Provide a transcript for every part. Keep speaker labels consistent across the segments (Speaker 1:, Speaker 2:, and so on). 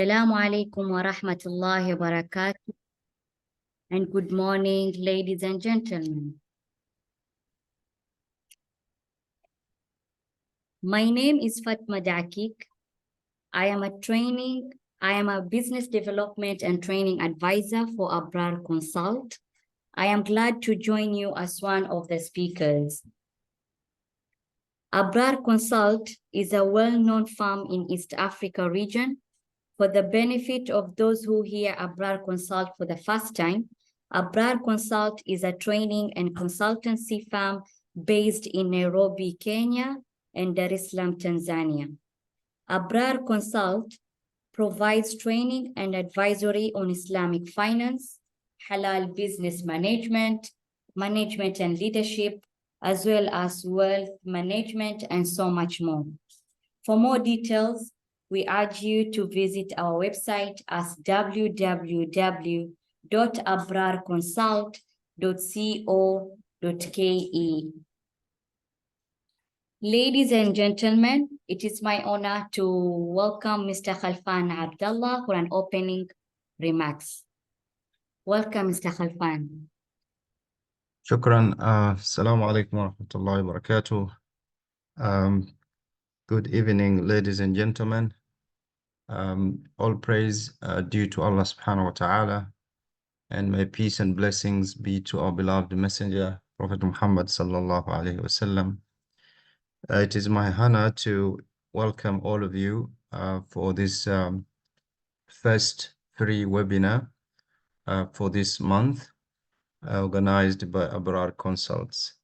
Speaker 1: Assalamu alaikum wa rahmatullahi wa barakatuh, and good morning, ladies and gentlemen. My name is Fatma Dakik. I am a business development and training advisor for Abrar Consult. I am glad to join you as one of the speakers. Abrar Consult is a well-known firm in East Africa region. For the benefit of those who hear Abrar Consult for the first time, Abrar Consult is a training and consultancy firm based in Nairobi, Kenya, and Dar es Salaam, Tanzania. Abrar Consult provides training and advisory on Islamic finance, halal business management, management and leadership, as well as wealth management, and so much more. For more details, we urge you to visit our website as www.abrarconsult.co.ke. Ladies and gentlemen, it is my honor to welcome Mr. Khalfan Abdullah for an opening remarks. Welcome, Mr. Khalfan.
Speaker 2: Shukran. Assalamu alaikum wa rahmatullahi wa barakatuh. Good evening, ladies and gentlemen. All praise due to Allah subhanahu wa ta'ala, and may peace and blessings be to our beloved messenger, Prophet Muhammad sallallahu alaihi wasallam. It is my honor to welcome all of you for this first free webinar for this month, organized by Abrar Consults.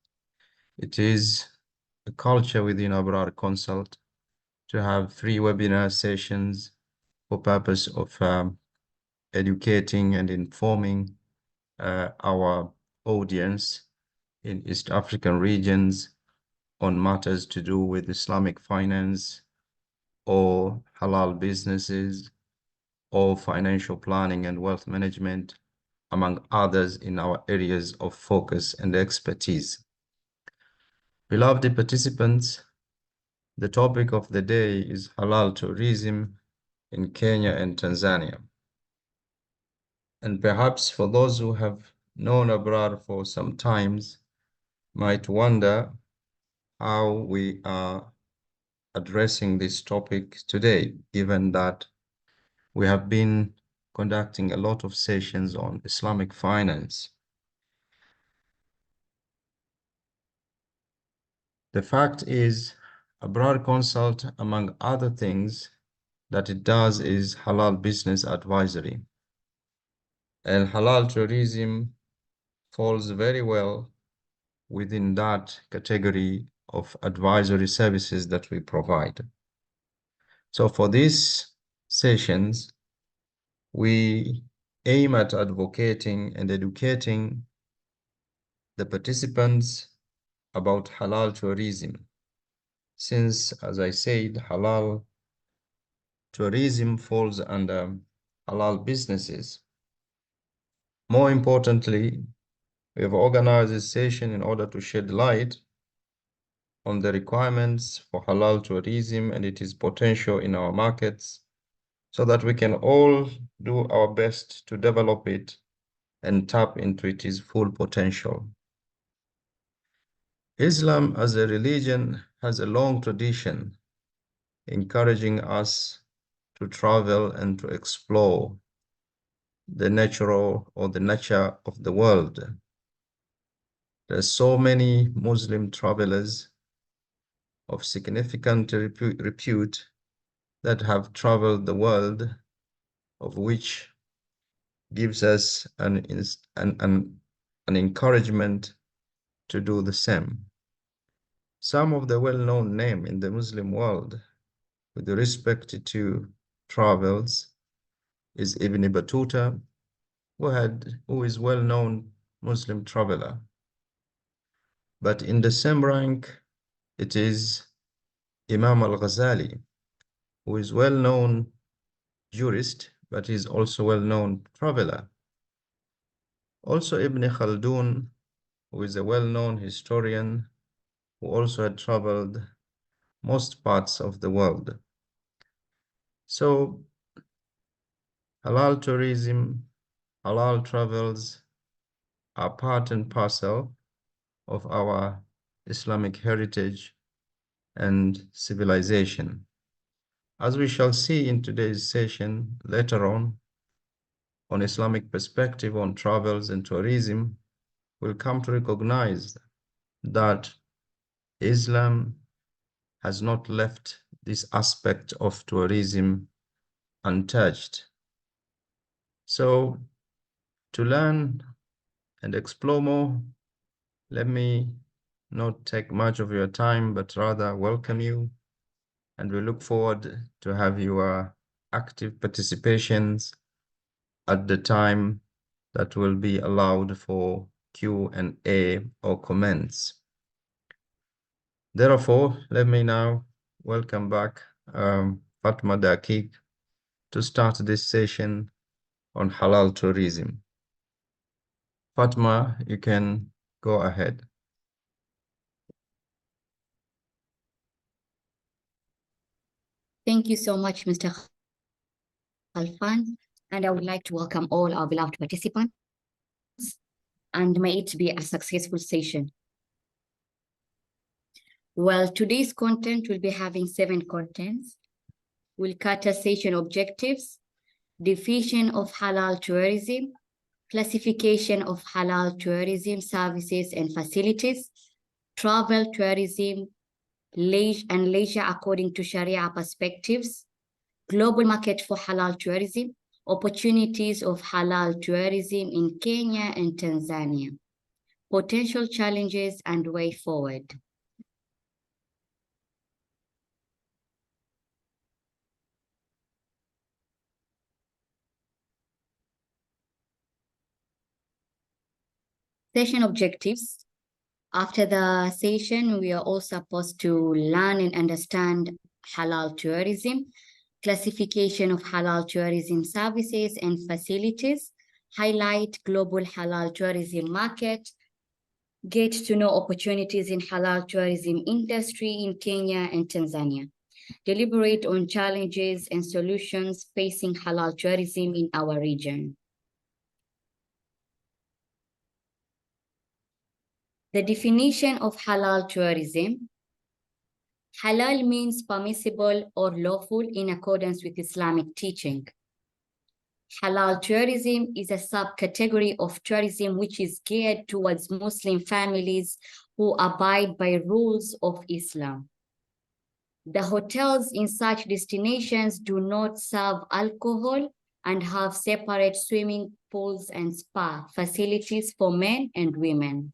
Speaker 2: It is a culture within Abrar Consult to have free webinar sessions for purpose of educating and informing our audience in East African regions on matters to do with Islamic finance or halal businesses or financial planning and wealth management, among others in our areas of focus and expertise. Beloved participants, the topic of the day is halal tourism in Kenya and Tanzania. And perhaps for those who have known Abrar for some times might wonder how we are addressing this topic today, given that we have been conducting a lot of sessions on Islamic finance. The fact is, Abrar Consult, among other things that it does, is halal business advisory. And halal tourism falls very well within that category of advisory services that we provide. So for these sessions, we aim at advocating and educating the participants about halal tourism, since, as I said, halal tourism falls under halal businesses. More importantly, we have organized this session in order to shed light on the requirements for halal tourism and its potential in our markets, so that we can all do our best to develop it and tap into its full potential. Islam as a religion has a long tradition encouraging us to travel and to explore the natural or the nature of the world. There's so many Muslim travelers of significant repute that have traveled the world, of which gives us an encouragement to do the same. Some of the well-known names in the Muslim world with respect to travels is Ibn Battuta, who is well-known Muslim traveler. But in the same rank, it is Imam al-Ghazali, who is well-known jurist, but is also well-known traveler. Also Ibn Khaldun, who is a well-known historian, who also had traveled most parts of the world. So Halal tourism, halal travels are part and parcel of our Islamic heritage and civilization. As we shall see in today's session later on Islamic perspective on travels and tourism, we'll come to recognize that Islam has not left this aspect of tourism untouched. So, to learn and explore more, let me not take much of your time, but rather welcome you, and we look forward to have your active participations at the time that will be allowed for Q&A or comments. Therefore, let me now welcome back Fatma Dakik to start this session on halal tourism. Fatma, you can go ahead.
Speaker 1: Thank you so much, Mr. Khalfan, and I would like to welcome all our beloved participants, and may it be a successful session. Well, today's content will be having 7 contents. We'll cover session objectives, definition of halal tourism, classification of halal tourism services and facilities, travel tourism, leisure according to Sharia perspectives, global market for halal tourism, opportunities of halal tourism in Kenya and Tanzania, potential challenges and way forward. Session objectives. After the session, we are all supposed to learn and understand halal tourism, classification of halal tourism services and facilities, highlight global halal tourism market, get to know opportunities in halal tourism industry in Kenya and Tanzania, deliberate on challenges and solutions facing halal tourism in our region. The definition of halal tourism. Halal means permissible or lawful in accordance with Islamic teaching. Halal tourism is a subcategory of tourism which is geared towards Muslim families who abide by rules of Islam. The hotels in such destinations do not serve alcohol and have separate swimming pools and spa facilities for men and women.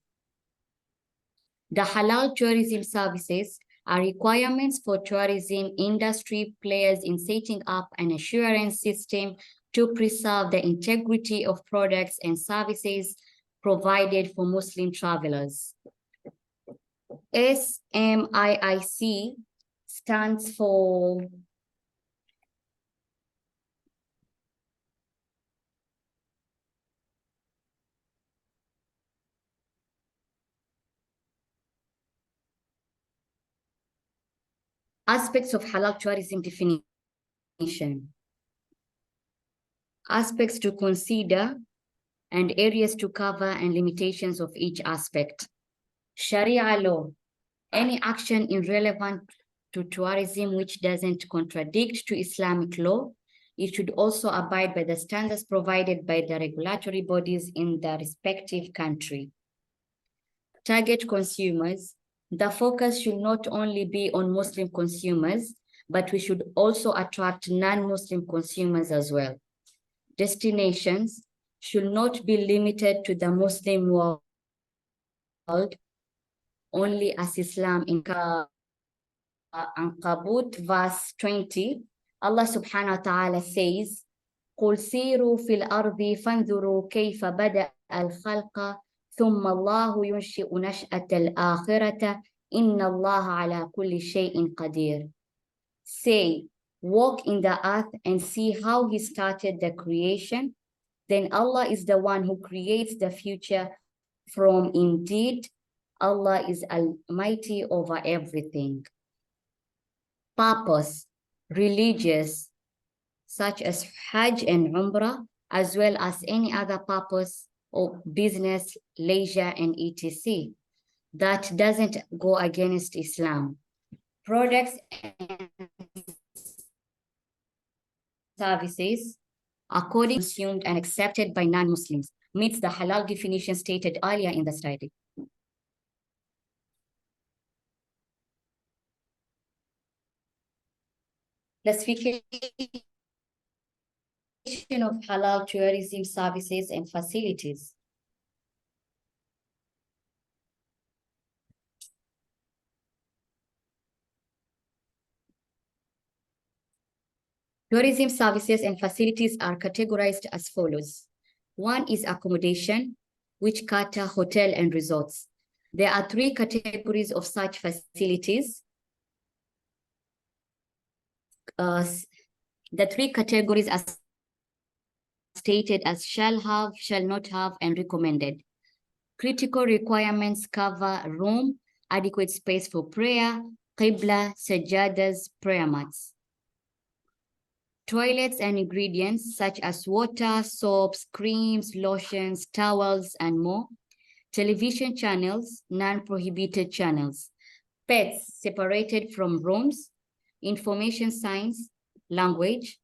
Speaker 1: The halal tourism services are requirements for tourism industry players in setting up an assurance system to preserve the integrity of products and services provided for Muslim travelers. SMIIC stands for Aspects of halal tourism definition. Aspects to consider and areas to cover and limitations of each aspect. Sharia law. Any action irrelevant to tourism which doesn't contradict to Islamic law, it should also abide by the standards provided by the regulatory bodies in the respective country. Target consumers. The focus should not only be on Muslim consumers, but we should also attract non-Muslim consumers as well. Destinations should not be limited to the Muslim world only as Islam in Ankabut verse 20, Allah subhanahu wa ta'ala says, قُلْ سِيرُوا فِي الْأَرْضِ فَانْظُرُوا كَيْفَ بَدَأَ الْخَلْقَ ثُمَّ اللَّهُ يُنْشِئُ نَشْأَةَ الْآخِرَةَ إِنَّ اللَّهَ عَلَى كُلِّ شَيْءٍ قَدِيرٌ. Say, walk in the earth and see how he started the creation. Then Allah is the one who creates the future from indeed Allah is almighty over everything. Purpose, religious, such as Hajj and Umrah, as well as any other purpose of business, leisure, and etc. that doesn't go against Islam. Products and services, according consumed and accepted by non-Muslims, meets the halal definition stated earlier in the study. Classification of halal tourism services and facilities. Tourism services and facilities are categorized as follows. One is accommodation, which cater hotel and resorts. There are three categories of such facilities. The three categories are stated as shall have, shall not have, and recommended. Critical requirements cover room, adequate space for prayer, qibla, sajadas, prayer mats. Toilets and ingredients such as water, soaps, creams, lotions, towels, and more. Television channels, non-prohibited channels. Pets separated from rooms. Information signs, language.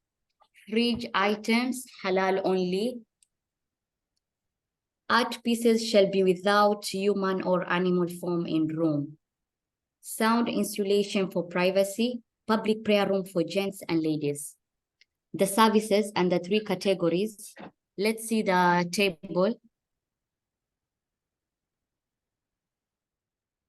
Speaker 1: Fridge items, halal only. Art pieces shall be without human or animal form in room. Sound insulation for privacy. Public prayer room for gents and ladies. The services and the three categories. Let's see the table.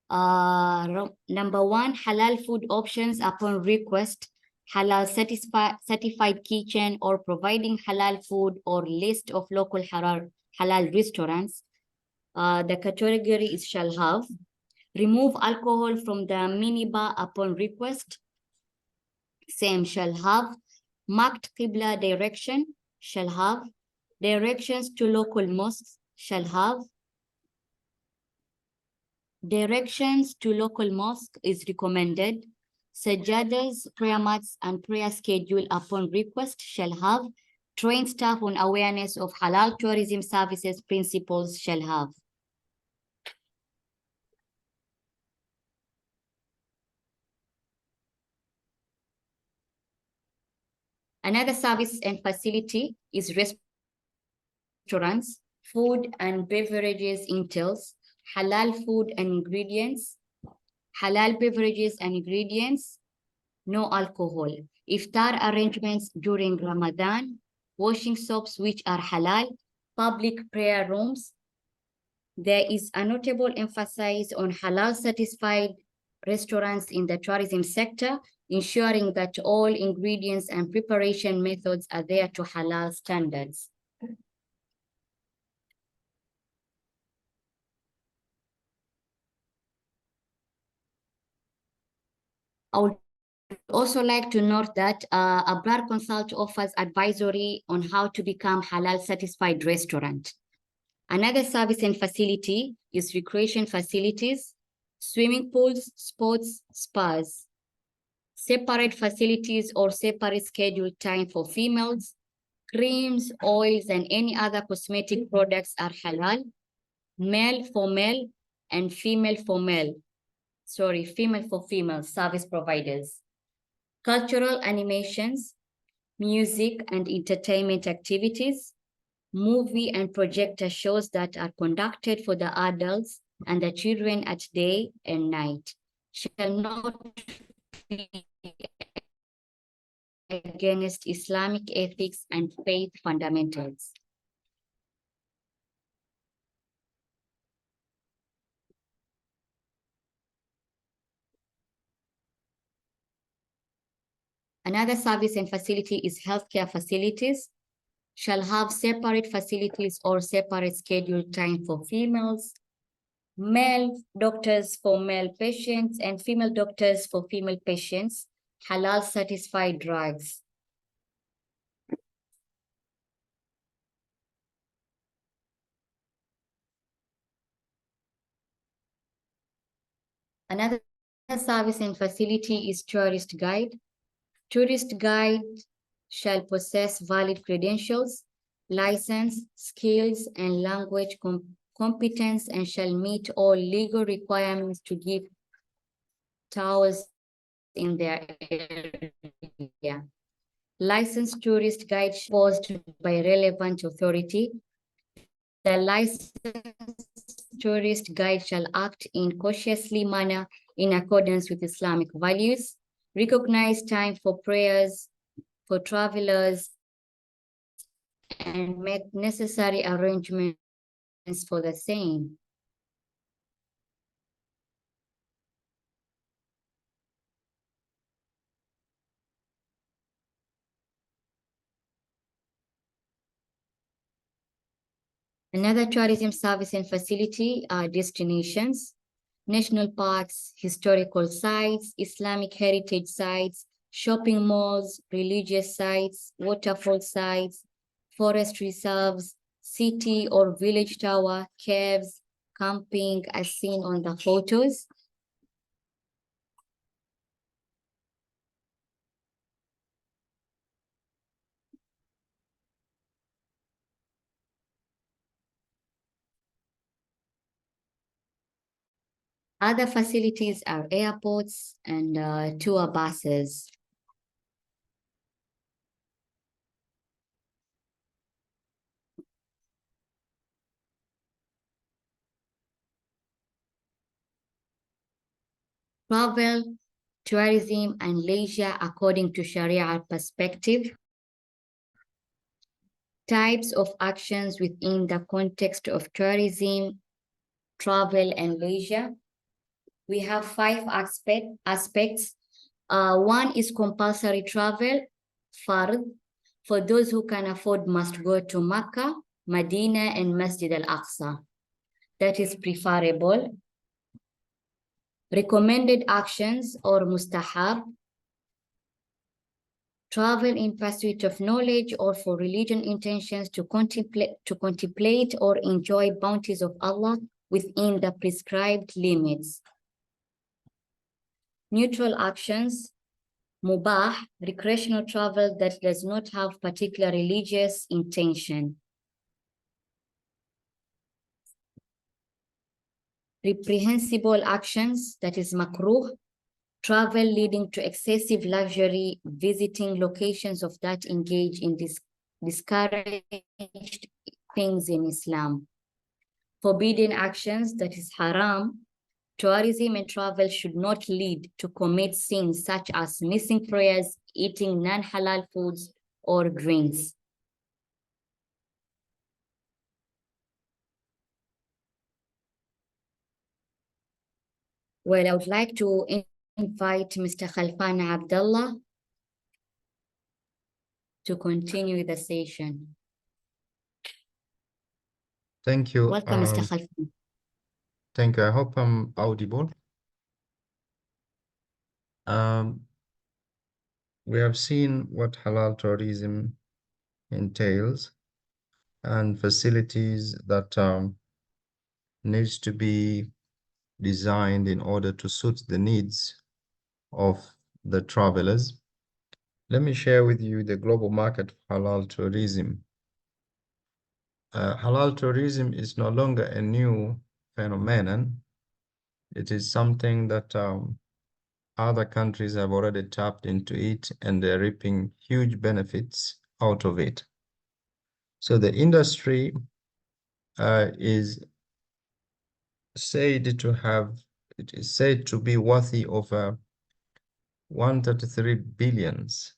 Speaker 1: Number one, halal food options upon request, halal certified kitchen or providing halal food or list of local halal restaurants. The category is shall have. Remove alcohol from the minibar upon request. Same shall have. Marked Qibla direction shall have. Directions to local mosques shall have. Directions to local mosque is recommended. Sajadas, prayer mats, and prayer schedule upon request shall have. Trained staff on awareness of halal tourism services principles shall have. Another service and facility is restaurants, food and beverages entails, halal food and ingredients, halal beverages and ingredients, no alcohol. Iftar arrangements during Ramadan, washing soaps which are halal, public prayer rooms. There is a notable emphasis on halal certified restaurants in the tourism sector, ensuring that all ingredients and preparation methods are there to halal standards. I would also like to note that Abrar Consult offers advisory on how to become halal certified restaurant. Another service and facility is recreation facilities, swimming pools, sports, spas. Separate facilities or separate scheduled time for females. Creams, oils, and any other cosmetic products are halal. Male for male and female for male. Sorry, female for female service providers. Cultural animations, music and entertainment activities, movie and projector shows that are conducted for the adults and the children at day and night shall not be against Islamic ethics and faith fundamentals. Another service and facility is healthcare facilities, shall have separate facilities or separate scheduled time for females, male doctors for male patients, and female doctors for female patients, halal certified drugs. Another service and facility is tourist guide. Tourist guide shall possess valid credentials, license, skills, and language competence, and shall meet all legal requirements to give tours in their area. Licensed tourist guide posed by relevant authority. The licensed tourist guide shall act in cautiously manner in accordance with Islamic values, recognize time for prayers for travelers, and make necessary arrangements for the same. Another tourism service and facility are destinations, national parks, historical sites, Islamic heritage sites, shopping malls, religious sites, waterfall sites, forest reserves, city or village tower, caves, camping as seen on the photos. Other facilities are airports and tour buses. Travel, tourism, and leisure according to Sharia perspective. Types of actions within the context of tourism, travel, and leisure. We have five aspects. One is compulsory travel, fard. For those who can afford must go to Makkah, Medina, and Masjid al-Aqsa. That is preferable. Recommended actions or mustahab. Travel in pursuit of knowledge or for religion intentions to contemplate or enjoy bounties of Allah within the prescribed limits. Neutral actions, mubah, recreational travel that does not have particular religious intention. Reprehensible actions, that is makruh, travel leading to excessive luxury, visiting locations of that engage in discouraged things in Islam. Forbidden actions, that is haram. Tourism and travel should not lead to commit sins such as missing prayers, eating non-halal foods, or drinks. Well, I would like to invite Mr. Khalfan Abdullah to continue the session.
Speaker 2: Thank you.
Speaker 1: Welcome, Mr. Khalfan.
Speaker 2: Thank you. I hope I'm audible. We have seen what halal tourism entails and facilities that needs to be designed in order to suit the needs of the travelers. Let me share with you the global market for halal tourism. Halal tourism is no longer a new phenomenon. It is something that other countries have already tapped into it and they're reaping huge benefits out of it. So the industry is said to be worthy of 133 billions.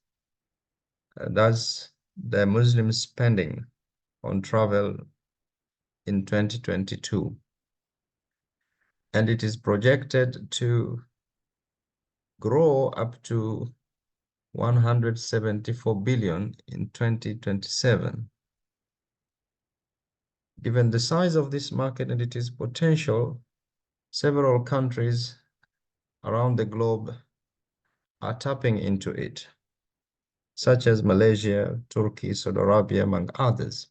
Speaker 2: That's the Muslim spending on travel in 2022. And it is projected to grow up to 174 billion in 2027. Given the size of this market and its potential, several countries around the globe are tapping into it, such as Malaysia, Turkey, Saudi Arabia, among others.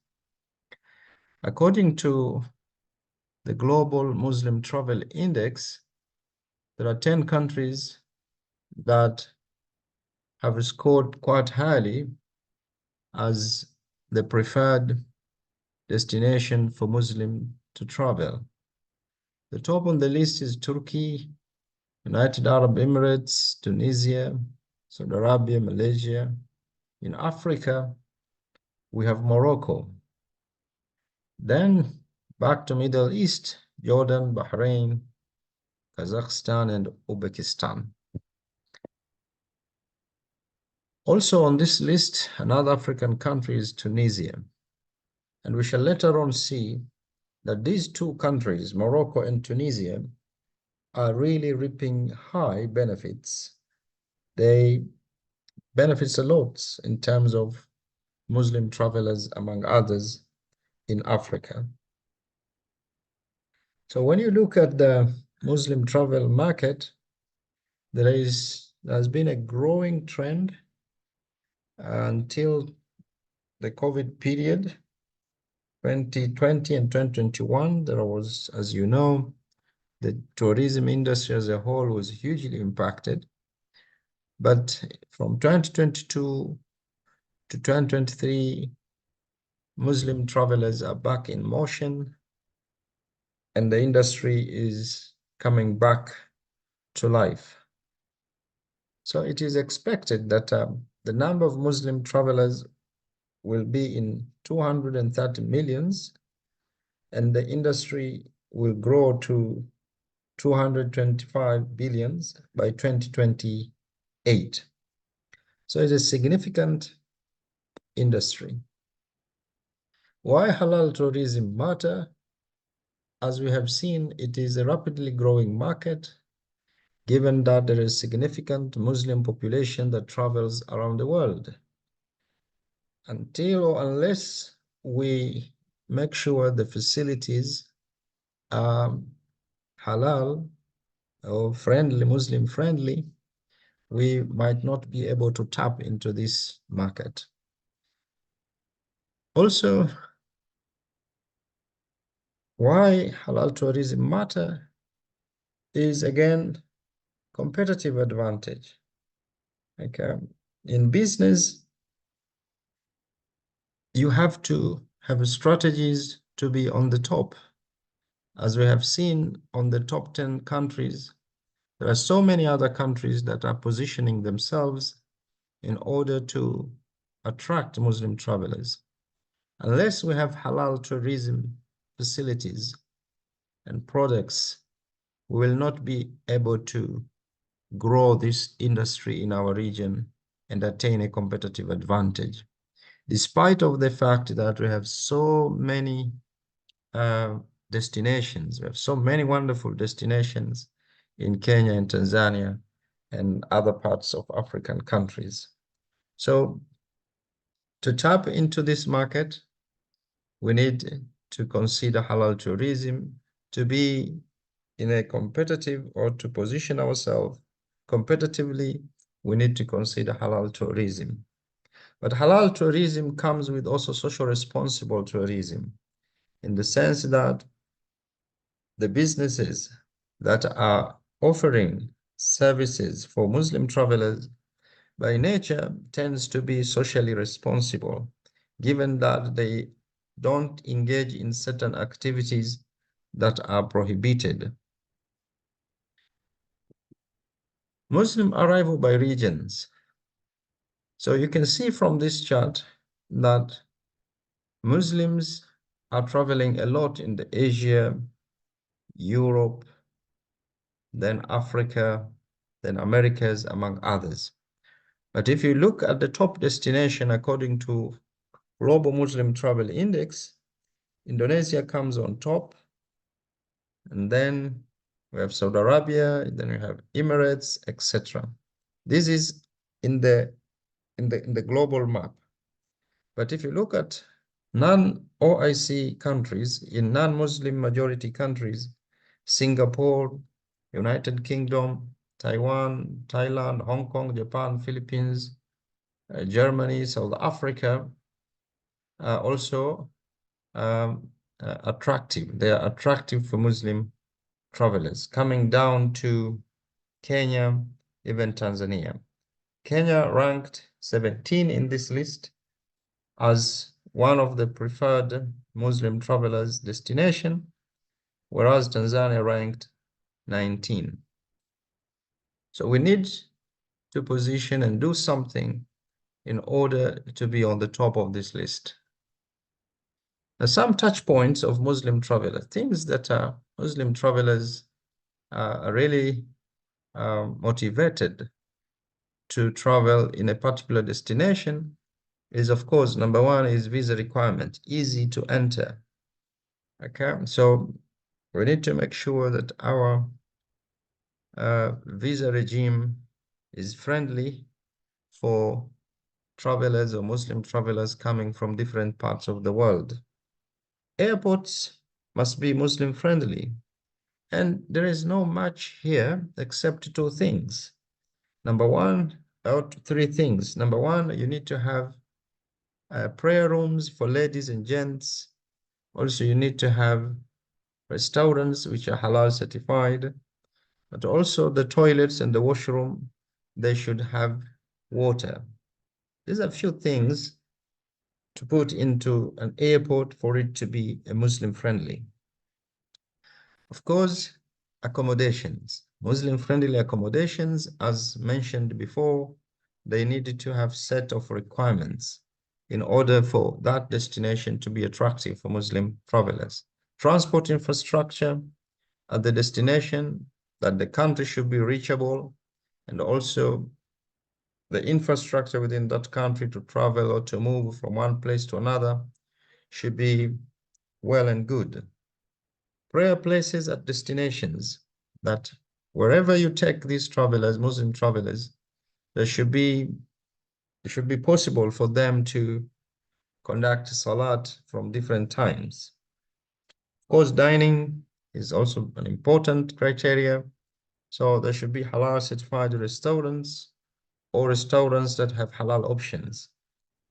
Speaker 2: According to the Global Muslim Travel Index, there are 10 countries that have scored quite highly as the preferred destination for Muslim to travel. The top on the list is Turkey, United Arab Emirates, Tunisia, Saudi Arabia, Malaysia. In Africa, we have Morocco. Then back to Middle East, Jordan, Bahrain, Kazakhstan, and Uzbekistan. Also on this list, another African country is Tunisia. And we shall later on see that these two countries, Morocco and Tunisia, are really reaping high benefits. They benefits a lot in terms of Muslim travelers, among others, in Africa. So when you look at the Muslim travel market, there's been a growing trend until the COVID period, 2020 and 2021. There was, as you know, the tourism industry as a whole was hugely impacted. But from 2022 to 2023, Muslim travelers are back in motion, and the industry is coming back to life. So it is expected that the number of Muslim travelers will be in 230 millions, and the industry will grow to 225 billions by 2028. So it's a significant industry. Why halal tourism matter? As we have seen, it is a rapidly growing market, given that there is significant Muslim population that travels around the world. Until or unless we make sure the facilities are halal or friendly, Muslim friendly, we might not be able to tap into this market. Also, why halal tourism matter is, again, competitive advantage. Okay. In business, you have to have strategies to be on the top. As we have seen on the top 10 countries, there are so many other countries that are positioning themselves in order to attract Muslim travelers. Unless we have halal tourism facilities and products, we will not be able to grow this industry in our region and attain a competitive advantage. Despite of the fact that we have so many destinations, we have so many wonderful destinations in Kenya and Tanzania and other parts of African countries. So to tap into this market, we need to consider halal tourism to be in a competitive, or to position ourselves competitively, we need to consider halal tourism. But halal tourism comes with also social responsible tourism, in the sense that the businesses that are offering services for Muslim travelers by nature tends to be socially responsible, given that they don't engage in certain activities that are prohibited. Muslim arrival by regions. So you can see from this chart that Muslims are traveling a lot in the Asia, Europe, then Africa, then Americas, among others. But if you look at the top destination according to Global Muslim Travel Index, Indonesia comes on top, and then we have Saudi Arabia, then we have Emirates, etc. This is in the global map. But if you look at non-OIC countries, in non-Muslim majority countries, Singapore, United Kingdom, Taiwan, Thailand, Hong Kong, Japan, Philippines, Germany, South Africa, are also attractive. They are attractive for Muslim travelers, coming down to Kenya, even Tanzania. Kenya ranked 17 in this list, as one of the preferred Muslim travelers' destination, whereas Tanzania ranked 19. So we need to position and do something in order to be on the top of this list. Now, some touch points of Muslim travelers, things that Muslim travelers are really motivated to travel in a particular destination is, of course, number one is visa requirement, easy to enter. Okay, so we need to make sure that our visa regime is friendly for travelers or Muslim travelers coming from different parts of the world. Airports must be Muslim friendly, and there is no much here except two things. Number one, or three things. Number one, you need to have prayer rooms for ladies and gents. Also, you need to have restaurants which are halal certified, but also the toilets and the washroom, they should have water. These are a few things to put into an airport for it to be a Muslim friendly. Of course, accommodations, Muslim friendly accommodations, as mentioned before, they needed to have set of requirements in order for that destination to be attractive for Muslim travelers. Transport infrastructure at the destination, that the country should be reachable, and also the infrastructure within that country to travel or to move from one place to another should be well and good. Prayer places at destinations, that wherever you take these travelers, Muslim travelers, it should be possible for them to conduct salat from different times. Of course, dining is also an important criteria. So there should be halal certified restaurants or restaurants that have halal options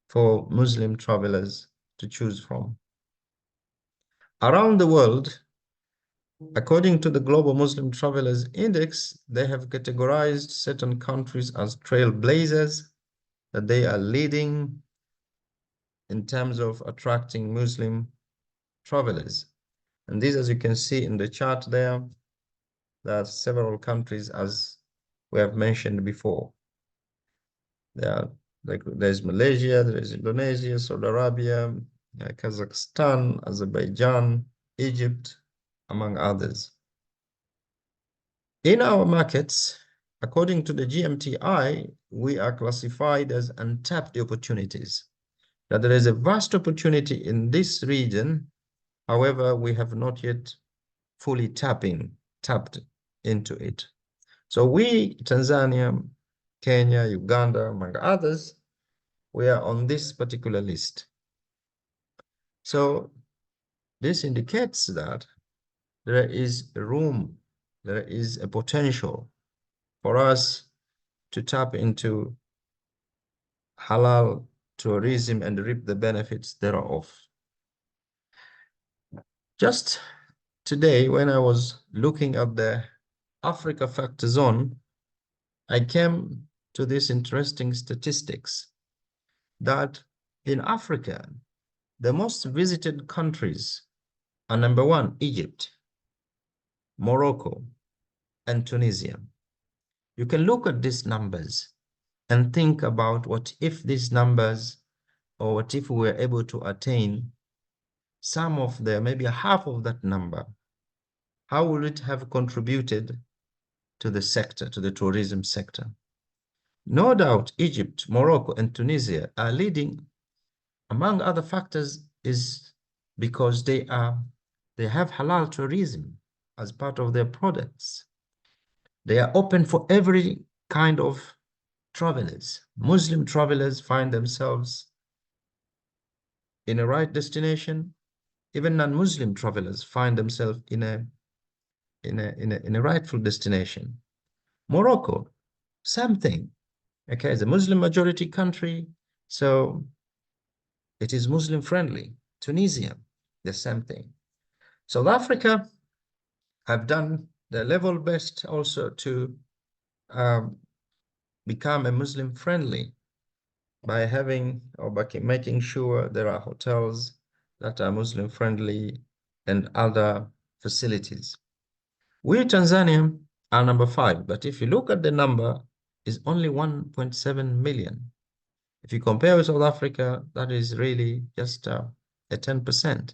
Speaker 2: for Muslim travelers to choose from. Around the world, according to the Global Muslim Travelers Index, they have categorized certain countries as trailblazers, that they are leading in terms of attracting Muslim travelers. And these, as you can see in the chart there are several countries, as we have mentioned before. There's Malaysia, there's Indonesia, Saudi Arabia, Kazakhstan, Azerbaijan, Egypt, among others. In our markets, according to the GMTI, we are classified as untapped opportunities. That there is a vast opportunity in this region. However, we have not yet fully tapped into it. So we, Tanzania, Kenya, Uganda, among others, we are on this particular list. So this indicates that there is a room, there is a potential for us to tap into halal tourism and reap the benefits thereof. Just today, when I was looking at the Africa Factor Zone, I came to this interesting statistics that in Africa, the most visited countries are number one, Egypt, Morocco, and Tunisia. You can look at these numbers and think about what if these numbers, or what if we were able to attain some of the, maybe half of that number, how would it have contributed to the sector, to the tourism sector? No doubt Egypt, Morocco, and Tunisia are leading, among other factors, is because they have halal tourism as part of their products. They are open for every kind of travelers. Muslim travelers find themselves in a right destination. Even non-Muslim travelers find themselves in a rightful destination. Morocco, same thing. Okay, it's a Muslim majority country, so it is Muslim friendly. Tunisia, the same thing. South Africa have done their level best also to become a Muslim friendly by having or by making sure there are hotels that are Muslim friendly and other facilities. We Tanzania are number 5, but if you look at the number, is only 1.7 million. If you compare with South Africa, that is really just a 10%.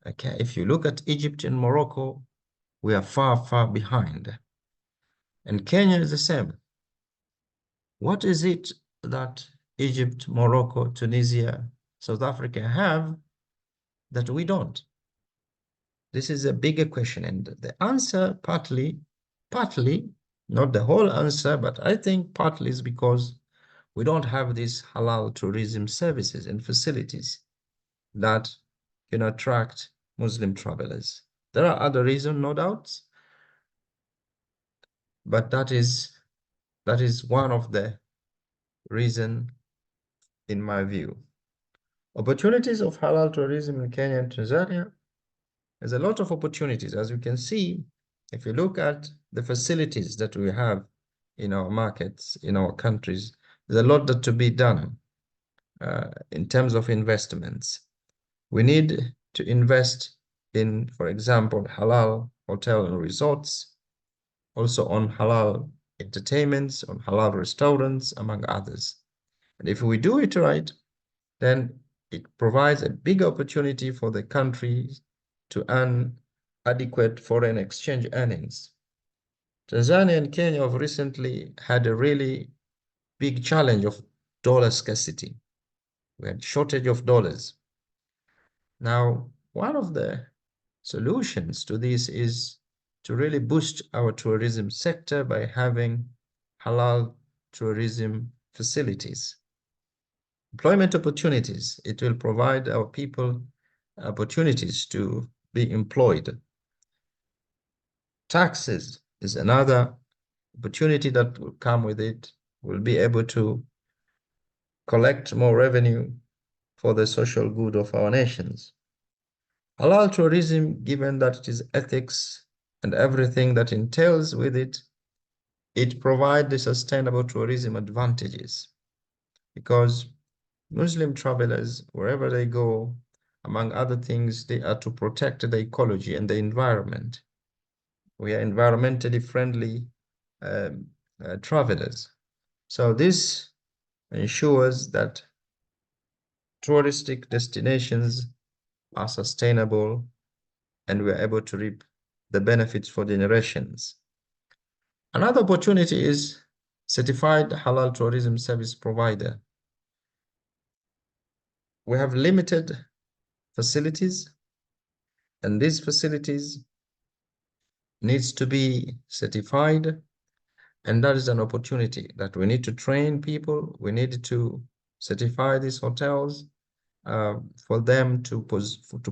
Speaker 2: Okay, if you look at Egypt and Morocco, we are far, far behind. And Kenya is the same. What is it that Egypt, Morocco, Tunisia, South Africa have that we don't? This is a bigger question. And the answer partly, not the whole answer, but I think partly is because we don't have these halal tourism services and facilities that can attract Muslim travelers. There are other reasons, no doubt, but that is one of the reason in my view. Opportunities of halal tourism in Kenya and Tanzania. There's a lot of opportunities. As you can see, if you look at the facilities that we have in our markets, in our countries, there's a lot that to be done in terms of investments. We need to invest in, for example, halal hotel and resorts, also on halal entertainments, on halal restaurants, among others. And if we do it right, then it provides a big opportunity for the country to earn adequate foreign exchange earnings. Tanzania and Kenya have recently had a really big challenge of dollar scarcity. We had shortage of dollars. Now, one of the solutions to this is to really boost our tourism sector by having halal tourism facilities. Employment opportunities. It will provide our people opportunities to be employed. Taxes is another opportunity that will come with it. We'll be able to collect more revenue for the social good of our nations. Halal tourism, given that it is ethics and everything that entails with it, it provides the sustainable tourism advantages because Muslim travelers, wherever they go, among other things, they are to protect the ecology and the environment. We are environmentally friendly travelers. So this ensures that touristic destinations are sustainable and we are able to reap the benefits for generations. Another opportunity is certified halal tourism service provider. We have limited facilities, and these facilities needs to be certified, and that is an opportunity that we need to train people. We need to certify these hotels for them to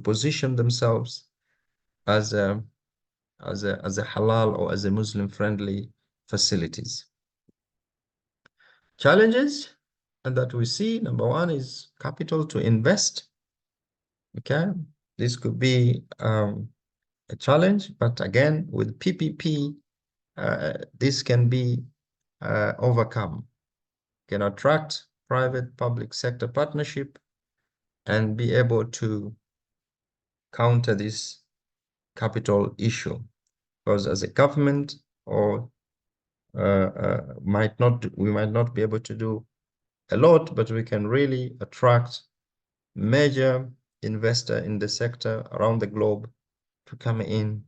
Speaker 2: position themselves as a halal or as a Muslim friendly facilities. Challenges and that we see, number one is capital to invest. Okay, this could be a challenge, but again, with PPP, this can be overcome. Can attract private public sector partnership and be able to counter this capital issue. Because as a government or we might not be able to do a lot, but we can really attract major investor in the sector around the globe to come in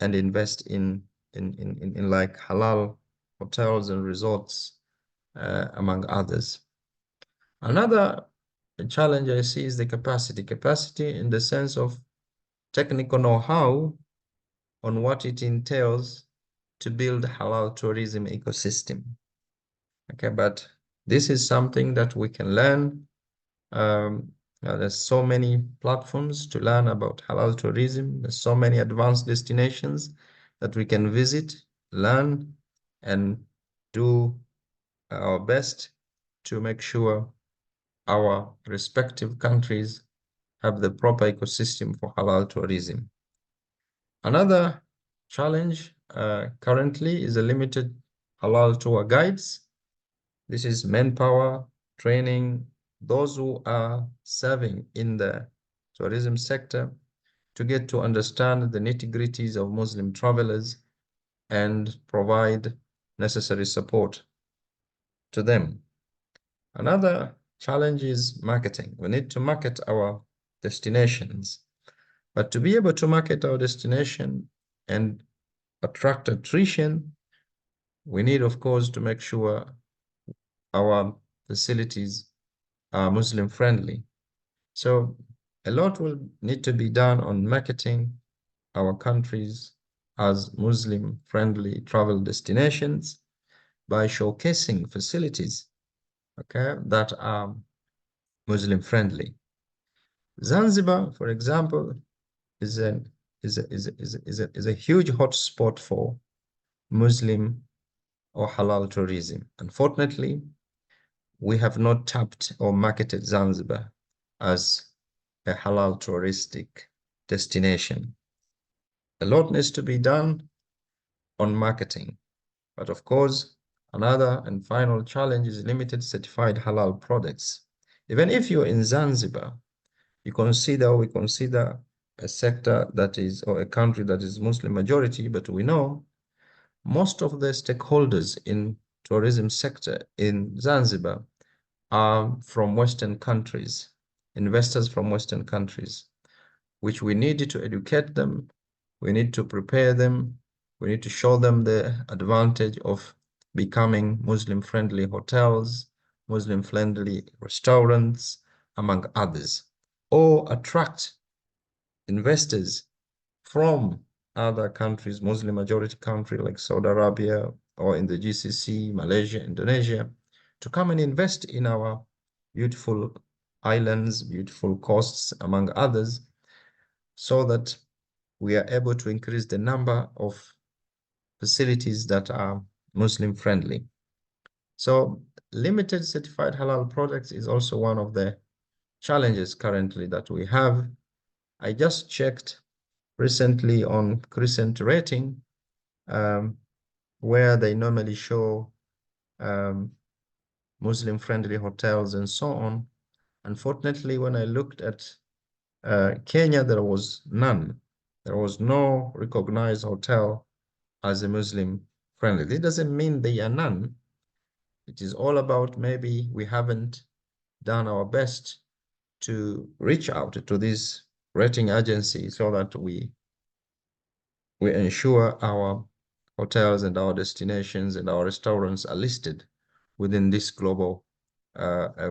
Speaker 2: and invest in like halal hotels and resorts, among others. Another challenge I see is the capacity in the sense of technical know-how on what it entails to build halal tourism ecosystem. Okay, but this is something that we can learn. There's so many platforms to learn about halal tourism. There's so many advanced destinations that we can visit, learn, and do our best to make sure our respective countries have the proper ecosystem for halal tourism. Another challenge currently is a limited halal tour guides. This is manpower training those who are serving in the tourism sector to get to understand the nitty-gritties of Muslim travelers and provide necessary support to them. Another challenge is marketing. We need to market our destinations. But to be able to market our destination and attract attrition, we need, of course, to make sure our facilities are Muslim friendly. So a lot will need to be done on marketing our countries as Muslim friendly travel destinations by showcasing facilities, okay, that are Muslim friendly. Zanzibar, for example, is a huge hotspot for Muslim or halal tourism. Unfortunately, we have not tapped or marketed Zanzibar as a halal touristic destination. A lot needs to be done on marketing. But of course, another and final challenge is limited certified halal products. Even if you're in Zanzibar, we consider a sector that is, or a country that is Muslim majority, but we know most of the stakeholders in tourism sector in Zanzibar are from Western countries, investors from Western countries, which we need to educate them, we need to prepare them, we need to show them the advantage of becoming Muslim-friendly hotels, Muslim-friendly restaurants, among others, or attract investors from other countries, Muslim majority country like Saudi Arabia or in the GCC, Malaysia, Indonesia, to come and invest in our beautiful islands, beautiful coasts, among others, so that we are able to increase the number of facilities that are Muslim friendly. So limited certified halal products is also one of the challenges currently that we have. I just checked recently on Crescent Rating, where they normally show Muslim-friendly hotels and so on. Unfortunately, when I looked at Kenya, there was none. There was no recognized hotel as a Muslim-friendly. This doesn't mean they are none. It is all about maybe we haven't done our best to reach out to this rating agency so that we ensure our hotels and our destinations and our restaurants are listed within this global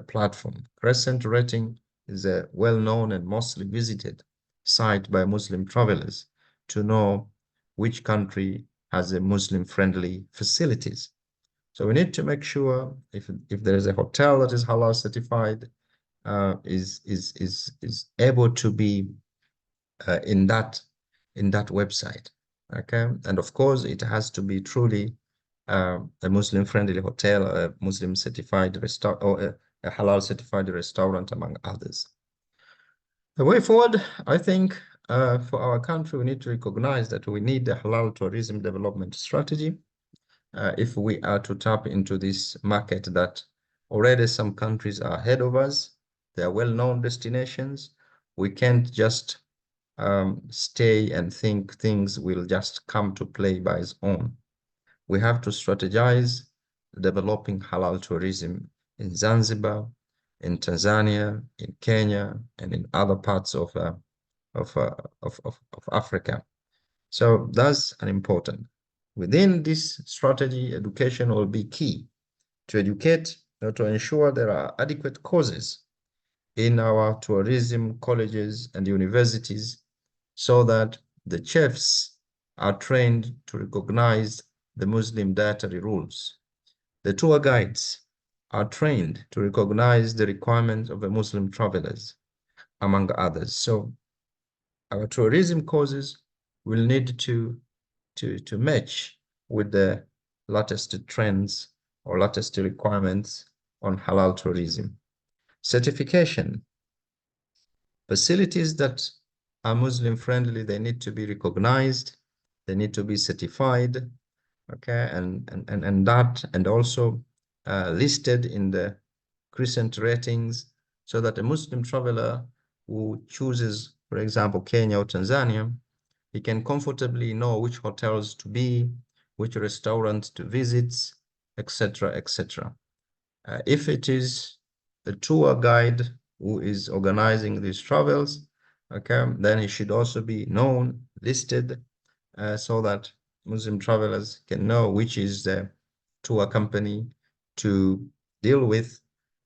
Speaker 2: platform. Crescent Rating is a well-known and mostly visited site by Muslim travelers to know which country has a Muslim-friendly facilities. So we need to make sure if there is a hotel that is halal certified, is able to be in that website. Okay, and of course it has to be truly a Muslim-friendly hotel, a Muslim certified restaurant, or a halal certified restaurant, among others. The way forward, I think, for our country, we need to recognize that we need a halal tourism development strategy if we are to tap into this market that already some countries are ahead of us. They are well-known destinations. We can't just stay and think things will just come to play by its own. We have to strategize developing halal tourism in Zanzibar, in Tanzania, in Kenya, and in other parts of Africa. So that's an important. Within this strategy, education will be key to educate, to ensure there are adequate courses in our tourism colleges and universities so that the chefs are trained to recognize the Muslim dietary rules. The tour guides are trained to recognize the requirements of the Muslim travelers, among others. So our tourism courses will need to match with the latest trends or latest requirements on halal tourism. Certification. Facilities that are Muslim friendly, they need to be recognized, they need to be certified, okay, and also listed in the crescent ratings, so that a Muslim traveler who chooses, for example, Kenya or Tanzania, he can comfortably know which hotels to be, which restaurants to visit, etc., etc. If it is the tour guide who is organizing these travels, okay, then it should also be known, listed, so that Muslim travelers can know which is the tour company to deal with,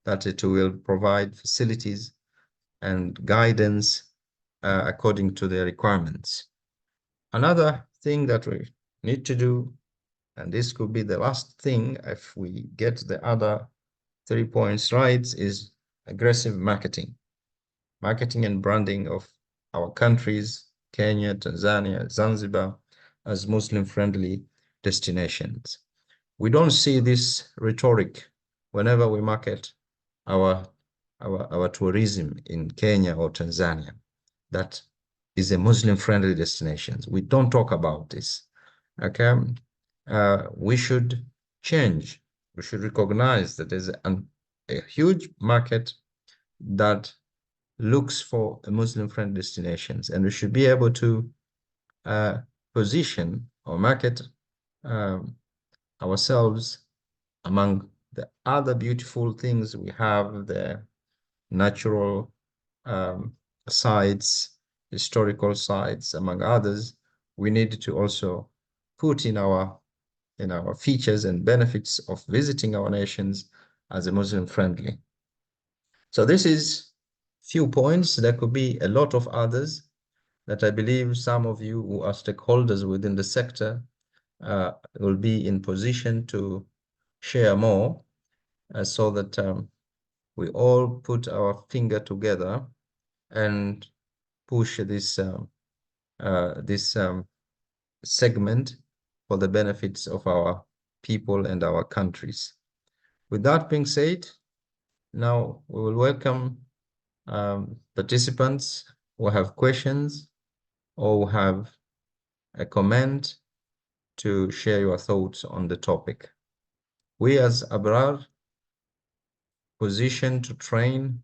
Speaker 2: that it will provide facilities and guidance according to their requirements. Another thing that we need to do, and this could be the last thing if we get the other 3 points right, is aggressive marketing. Marketing and branding of our countries, Kenya, Tanzania, Zanzibar, as Muslim-friendly destinations. We don't see this rhetoric whenever we market our tourism in Kenya or Tanzania. That is a Muslim-friendly destination. We don't talk about this. Okay, we should change. We should recognize that there's a huge market that looks for a Muslim-friendly destinations, and we should be able to position or market ourselves among the other beautiful things we have, the natural sites, historical sites, among others. We need to also put in our features and benefits of visiting our nations as a Muslim friendly. So this is few points. There could be a lot of others that I believe some of you who are stakeholders within the sector will be in position to share more, so that we all put our finger together and push this segment for the benefits of our people and our countries. With that being said, now we will welcome participants who have questions or who have a comment to share your thoughts on the topic. We as Abrar positioned to train,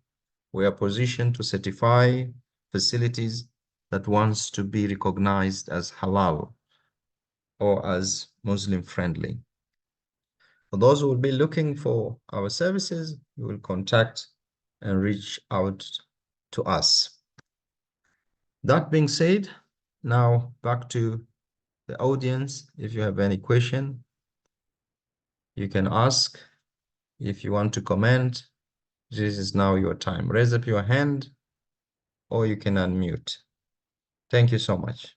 Speaker 2: we are positioned to certify facilities that wants to be recognized as halal or as Muslim friendly. For those who will be looking for our services, you will contact and reach out to us. That being said, now back to the audience. If you have any question, you can ask. If you want to comment, this is now your time. Raise up your hand or you can unmute. Thank you so much.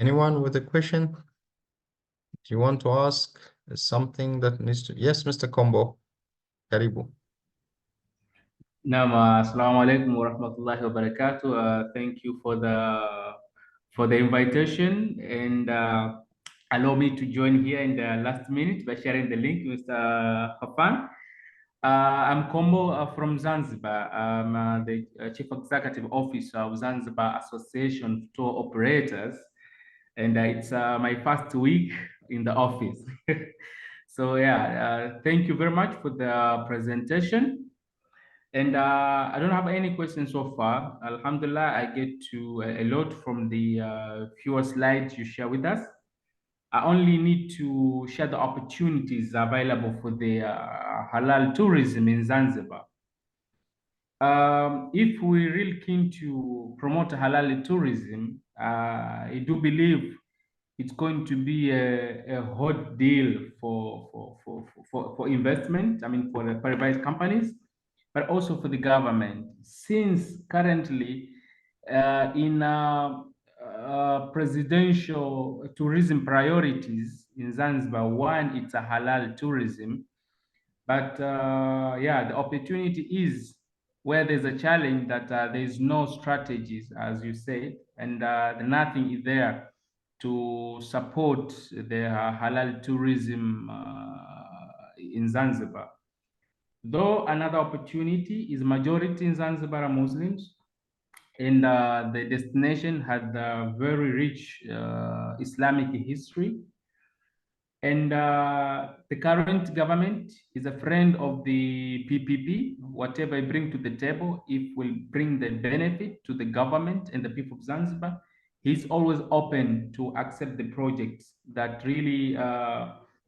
Speaker 2: Anyone with a question? Do you want to ask something that needs to... Yes, Mr. Combo. Karibu.
Speaker 3: Naam, assalamu alaikum wa rahmatullahi wa barakatuh. Thank you for the invitation, and allow me to join here in the last minute by sharing the link, Mr. Hafan. I'm Kombo from Zanzibar. I'm the Chief Executive Officer of Zanzibar Association of Tour Operators, and it's my first week in the office. So yeah, thank you very much for the presentation. And I don't have any questions so far. Alhamdulillah, I get to a lot from the fewer slides you share with us. I only need to share the opportunities available for the halal tourism in Zanzibar. If we're really keen to promote halal tourism, I do believe it's going to be a hot deal for investment. I mean, for the private companies, but also for the government, since currently in presidential tourism priorities in Zanzibar, one, it's a halal tourism, but yeah, the opportunity is where there's a challenge that there's no strategies, as you said, and nothing is there to support the halal tourism in Zanzibar. Though another opportunity is majority in Zanzibar are Muslims, and the destination had a very rich Islamic history. And the current government is a friend of the PPP. Whatever I bring to the table, if will bring the benefit to the government and the people of Zanzibar, he's always open to accept the projects that really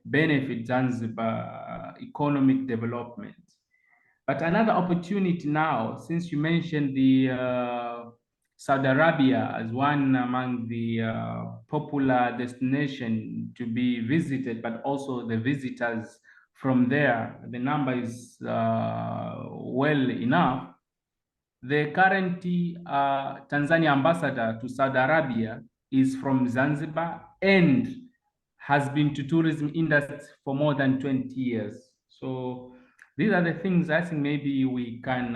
Speaker 3: benefit Zanzibar economic development. But another opportunity now, since you mentioned the Saudi Arabia as one among the popular destination to be visited, but also the visitors from there, the number is well enough. The current Tanzania ambassador to Saudi Arabia is from Zanzibar and has been to tourism industry for more than 20 years. So these are the things I think maybe we can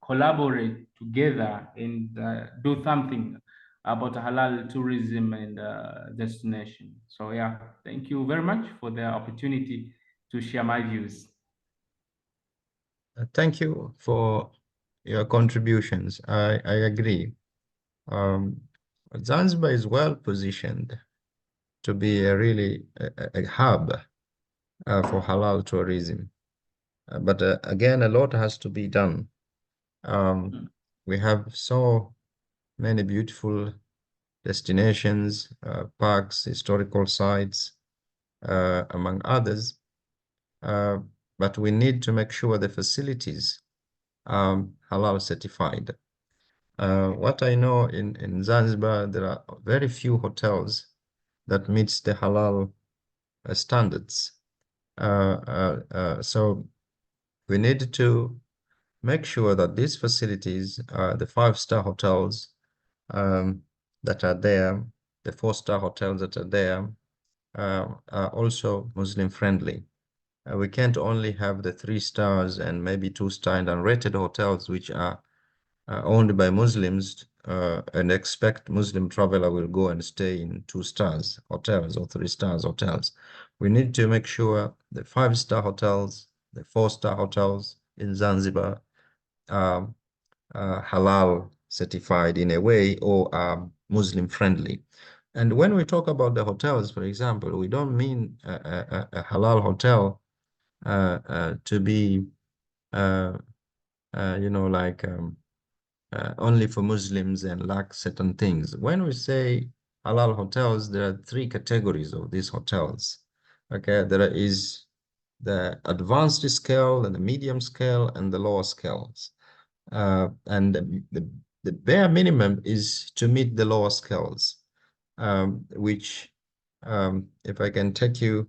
Speaker 3: collaborate together and do something about halal tourism and destination. So yeah, thank you very much for the opportunity to share my views.
Speaker 2: Thank you for your contributions. I agree. Zanzibar is well positioned to be a hub for halal tourism. But again, a lot has to be done. We have so many beautiful destinations, parks, historical sites, among others. But we need to make sure the facilities are halal certified. What I know in Zanzibar, there are very few hotels that meets the halal standards. So we need to make sure that these facilities, the 5-star hotels that are there, the 4-star hotels that are there, are also Muslim friendly. We can't only have the 3 stars and maybe 2-star and unrated hotels, which are owned by Muslims, and expect Muslim traveler will go and stay in 2 stars hotels or 3 stars hotels. We need to make sure the 5-star hotels, the 4-star hotels in Zanzibar are halal certified in a way, or are Muslim friendly. And when we talk about the hotels, for example, we don't mean a halal hotel to be, like only for Muslims and lack certain things. When we say halal hotels, there are 3 categories of these hotels. Okay, there is the advanced scale and the medium scale and the lower scales. And the bare minimum is to meet the lower scales, which, if I can take you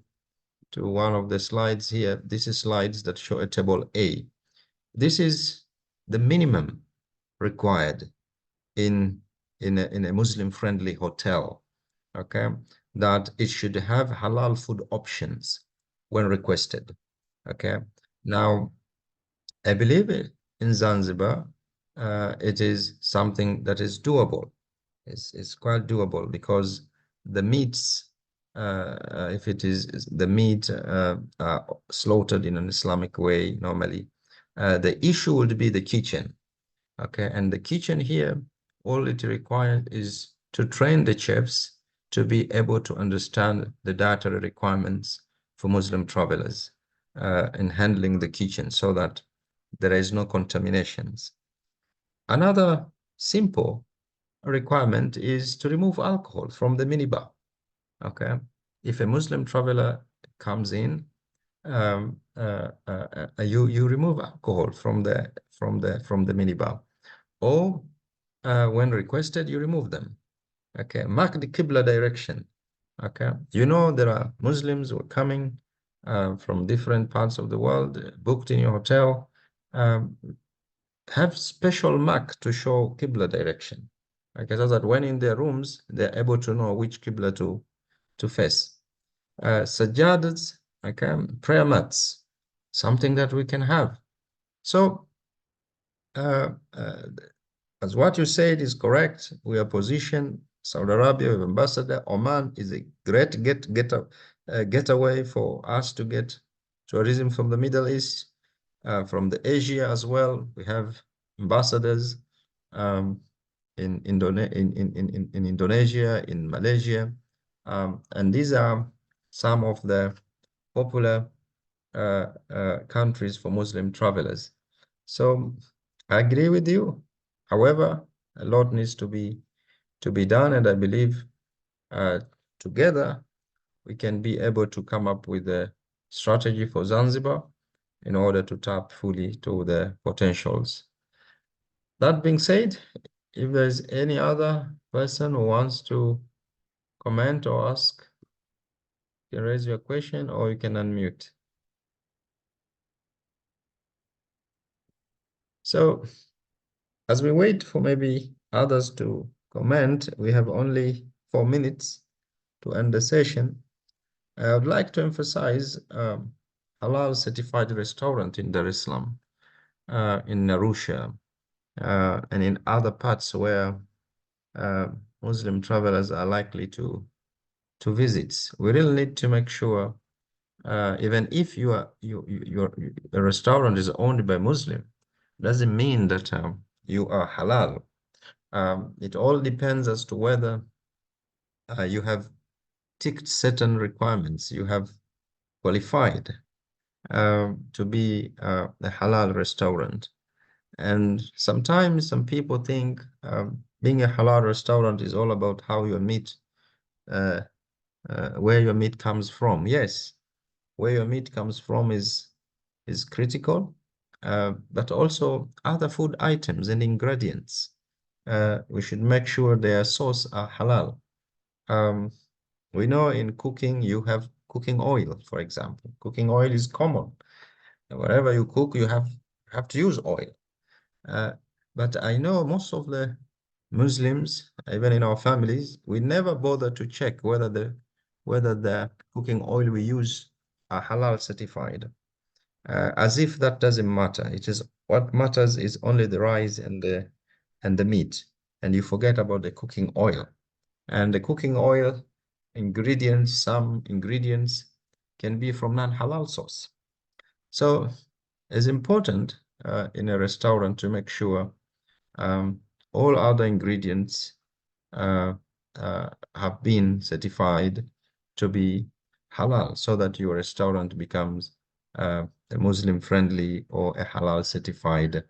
Speaker 2: to one of the slides here, this is slides that show a table A. This is the minimum required in a Muslim-friendly hotel, okay? That it should have halal food options when requested, okay? Now, I believe in Zanzibar, it is something that is doable. It's quite doable because the meats, if it is the meat slaughtered in an Islamic way normally, the issue would be the kitchen, okay? And the kitchen here, all it requires is to train the chefs to be able to understand the dietary requirements for Muslim travelers in handling the kitchen, so that there is no contaminations. Another simple requirement is to remove alcohol from the minibar. Okay, if a Muslim traveler comes in, you remove alcohol from the minibar, or when requested, you remove them. Okay, mark the Qibla direction. Okay, there are Muslims who are coming from different parts of the world, booked in your hotel. Have special mark to show Qibla direction, okay, so that when in their rooms, they're able to know which Qibla to face. Sajjadas, okay, prayer mats, something that we can have. So as what you said is correct, we are positioned. Saudi Arabia, we have ambassador. Oman is a great getaway for us to get tourism from the Middle East, from the Asia as well. We have ambassadors in Indonesia, in Malaysia, and these are some of the popular countries for Muslim travelers. So I agree with you. However, a lot needs to be done, and I believe together we can be able to come up with a strategy for Zanzibar in order to tap fully to the potentials. That being said, if there's any other person who wants to comment or ask, you can raise your question or you can unmute. So as we wait for maybe others to comment, we have only 4 minutes to end the session. I would like to emphasize halal certified restaurant in Dar es Salaam, in Arusha, and in other parts where Muslim travelers are likely to visit. We really need to make sure, even if your restaurant is owned by Muslim, doesn't mean that you are halal. It all depends as to whether you have ticked certain requirements, you have qualified to be a halal restaurant. And sometimes some people think being a halal restaurant is all about how your meat, where your meat comes from. Yes, where your meat comes from is critical, but also other food items and ingredients. We should make sure their source are halal. We know in cooking, you have cooking oil, for example. Cooking oil is common. Wherever you cook, you have to use oil. But I know most of the Muslims, even in our families, we never bother to check whether the cooking oil we use are halal certified. As if that doesn't matter. It is what matters is only the rice and the meat, and you forget about the cooking oil. And the cooking oil ingredients, some ingredients can be from non-halal source. So it's important in a restaurant to make sure all other ingredients have been certified to be halal, so that your restaurant becomes a Muslim-friendly or a halal certified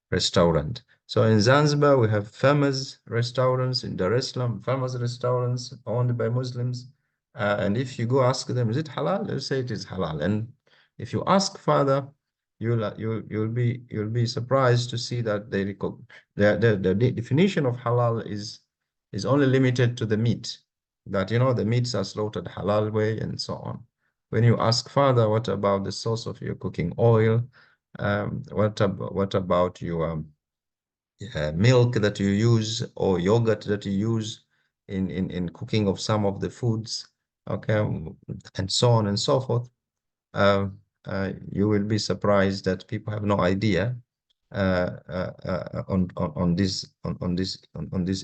Speaker 2: restaurant. So in Zanzibar, we have famous restaurants. In Dar es Salaam, famous restaurants owned by Muslims. And if you go ask them, is it halal? They'll say it is halal. And if you ask further, you'll be surprised to see that the definition of halal is only limited to the meat. That the meats are slaughtered halal way and so on. When you ask further, what about the source of your cooking oil? What about your milk that you use or yogurt that you use in cooking of some of the foods, okay, and so on and so forth? You will be surprised that people have no idea on these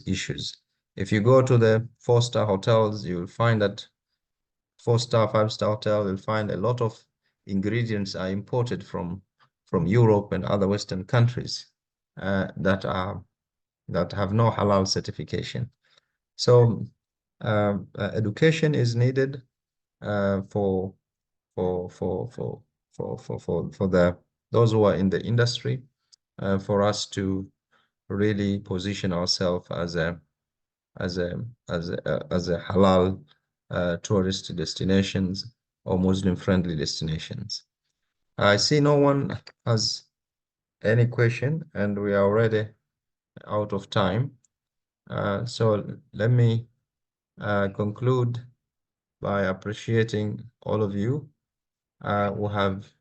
Speaker 2: issues. If you go to the 4-star hotels, you will find that 4-star, 5-star hotel, you'll find a lot of ingredients are imported from Europe and other Western countries that have no halal certification. So education is needed for those who are in the industry, for us to really position ourselves as a halal tourist destinations or Muslim-friendly destinations. I see no one has any question, and we are already out of time. So let me conclude by appreciating all of you who have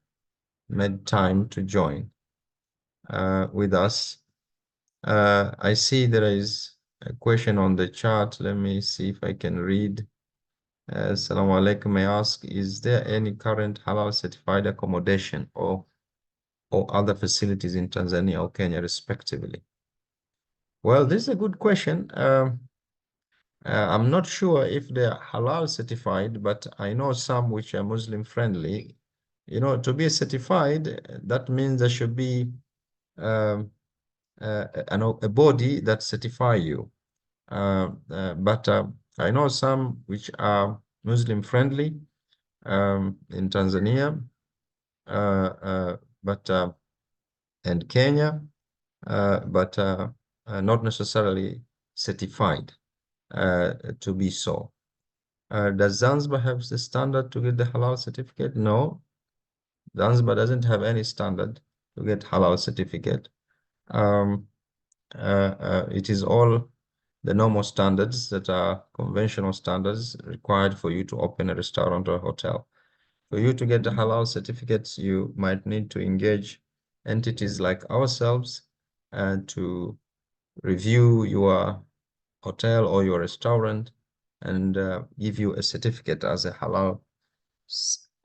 Speaker 2: made time to join with us. I see there is a question on the chat. Let me see if I can read. Assalamu alaikum. May I ask, is there any current halal certified accommodation? Or or other facilities in Tanzania or Kenya, respectively? Well, this is a good question. I'm not sure if they're halal certified, but I know some which are Muslim friendly. You know, to be certified, that means there should be um, a body that certify you. But I know some which are Muslim friendly in Tanzania, but and Kenya, but not necessarily certified to be so. Does Zanzibar have the standard to get the halal certificate? No, Zanzibar doesn't have any standard to get halal certificate. It is all the normal standards that are conventional standards required for you to open a restaurant or hotel. For you to get the halal certificates, you might need to engage entities like ourselves to review your hotel or your restaurant and give you a certificate as a halal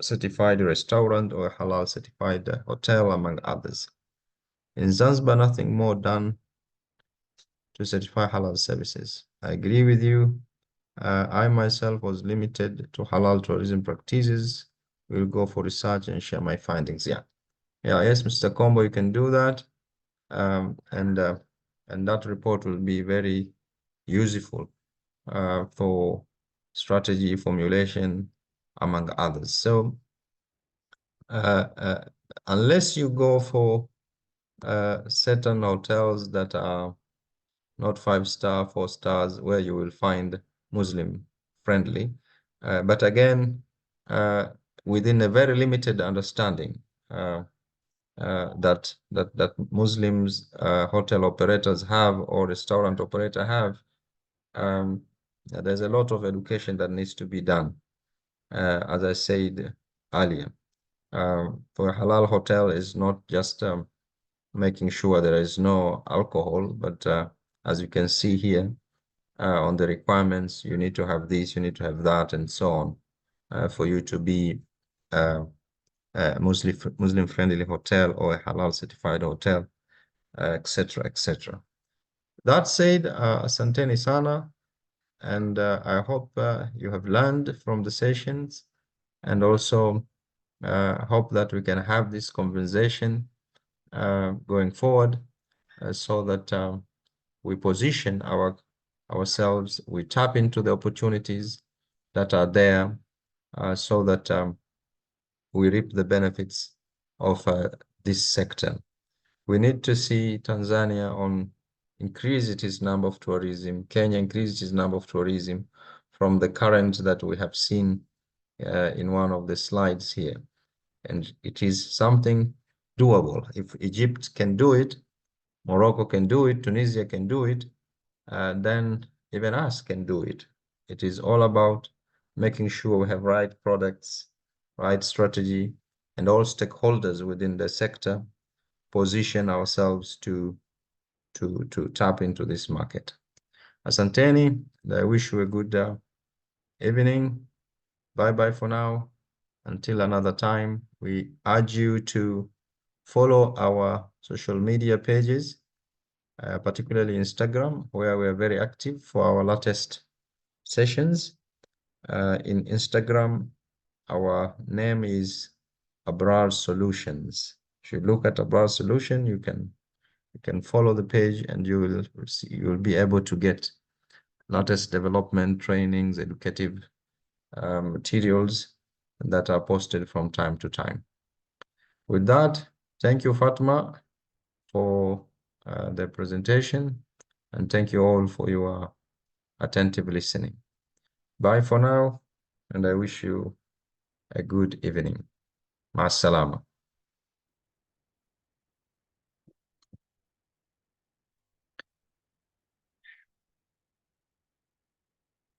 Speaker 2: certified restaurant or halal certified hotel, among others. In Zanzibar, nothing more done to certify halal services. I agree with you. I myself was limited to halal tourism practices. We'll go for research and share my findings. Yeah. Yes, Mr. Combo, you can do that. And that report will be very useful for strategy formulation, among others. So unless you go for certain hotels that are not 5-star, 4 stars, where you will find Muslim friendly. But again, within a very limited understanding that Muslims hotel operators have or restaurant operator have, there's a lot of education that needs to be done. As I said earlier, for a halal hotel is not just making sure there is no alcohol, but as you can see here on the requirements, you need to have this, you need to have that, and so on, for you to be a Muslim friendly hotel or a halal certified hotel, etc., etc. That said, asanteni sana, and I hope you have learned from the sessions, and also hope that we can have this conversation going forward, so that we position ourselves, we tap into the opportunities that are there, so that we reap the benefits of this sector. We need to see Tanzania increase its number of tourism, Kenya increase its number of tourism from the current that we have seen in one of the slides here. And it is something doable. If Egypt can do it, Morocco can do it, Tunisia can do it, then even us can do it. It is all about making sure we have right products, right strategy, and all stakeholders within the sector position ourselves to tap into this market. Asanteni, I wish you a good evening. Bye-bye for now. Until another time, we urge you to follow our social media pages, particularly Instagram, where we are very active for our latest sessions. In Instagram, our name is Abrar Solutions. If you look at Abrar Solution, you can follow the page, and you will be able to get latest development trainings, educative materials that are posted from time to time. With that, thank you, Fatma, for the presentation, and thank you all for your attentive listening. Bye for now, and I wish you a good evening. Ma salama.